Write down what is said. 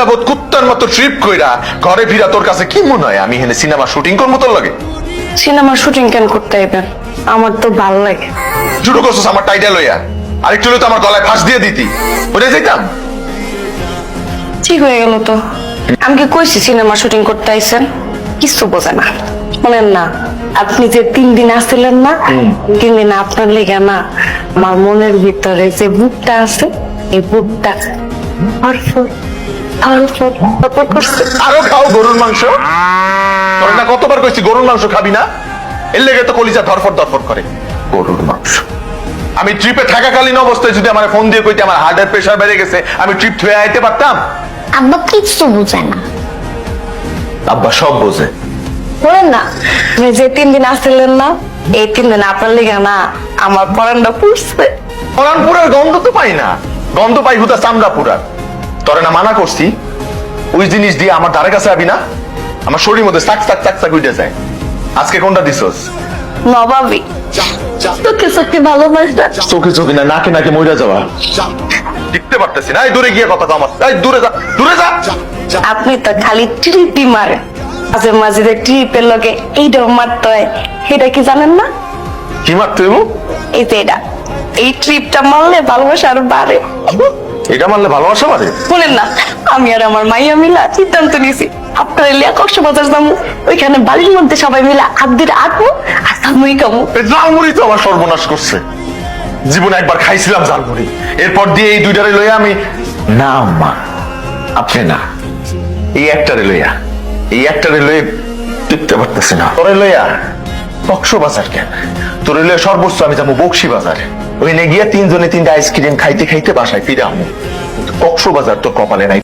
যাবত কুত্তার মতো ট্রিপ কইরা ঘরে ফিরা তোর কাছে কি মনে হয় আমি এখানে সিনেমা শুটিং করবো তোর লাগে? সিনেমার শুটিং কেন করতে আইবেন? আমার তো ভাল লাগে। শুরু করছিস আমার টাইটেল লইয়া, আরেকটু হলে তো আমার গলায় ফাঁস দিয়ে দিতি, বুঝে যেতাম। ঠিক হয়ে গেল তো। আমি কি কইছি সিনেমা শুটিং করতে আইছেন? কিছু বোঝে না। শোনেন না, আপনি যে 3 দিন আসছিলেন না, 3 দিন আপনার লেগে না আমার মনের ভিতরে যে বুকটা আছে, এই বুকটা ধরফর ধরফর ধরফর করছে। আরো খাও গরুর মাংস। তোর না কতবার কইছি গরুর মাংস খাবি না, এর লেগে তো কলিজা ধরফর ধরফর করে। গরুর মাংস। আমি ট্রিপে থাকাকালীন অবস্থায় যদি আমার ফোন দিয়ে কইতে আমার হার্টের প্রেসার বেড়ে গেছে, আমি ট্রিপ থুয়ে আইতে পারতাম? আব্বা কিচ্ছু বুঝে না। আব্বা সব বোঝে। বলেন না, আপনি যে 3 দিন আসছিলেন না, এই 3 দিন আপনার লেগে না আমার পরানটা পুড়ছে। পুরার গন্ধ তো পাই না, গন্ধ পাই হুদা চামড়া পুরার। তোরে না মানা করছি ওই জিনিস দিয়ে আমার ধারে কাছে আবি না, আমার শরীর মধ্যে চাক চাক চাক চাক উঠে যায়। আজকে কোনটা দিছস? নবাবি তোকে সত্যি ভালোবাসা। চোখে চোখে না, নাকে নাকে মইরা যাওয়া। দেখতে পারতেছি না, এই দূরে গিয়ে কথা কম। এই দূরে যা, দূরে যা। আপনি তো খালি ট্রিপই মারেন, মাঝে মাঝে যে ট্রিপের লগে এইটাও মারতে হয়, এটা কি জানেন না? কি মারতে হইব? এই যে এটা, এই ট্রিপটা মারলে ভালোবাসা আরো বাড়ে। এটা মারলে ভালোবাসা বাড়ে? বলেন না, আমি আর আমার মাইয়া মিলা সিদ্ধান্ত নিয়েছি আপনার এলিয়া কক্সবাজার যাবো, ওইখানে বাড়ির মধ্যে সবাই মিলে আড্ডির আঁকবো আর সামুই কামু। জালমুড়ি তো আমার সর্বনাশ করছে। জীবনে একবার খাইছিলাম জালমুড়ি, এরপর দিয়ে এই দুইটারে লইয়া আমি না আম্মা আপনি না, এই একটারে লইয়া, এই একটারে লইয়া টিকতে পারতেছি না। তোরে লইয়া কক্সবাজার কেন, তোরে লইয়া সর্বোচ্চ আমি যাবো বকশি বাজারে, ওইখানে গিয়া 3 জনে 3টা আইসক্রিম খাইতে খাইতে বাসায় ফিরে আমু। কক্সবাজার তো কপালে নাই।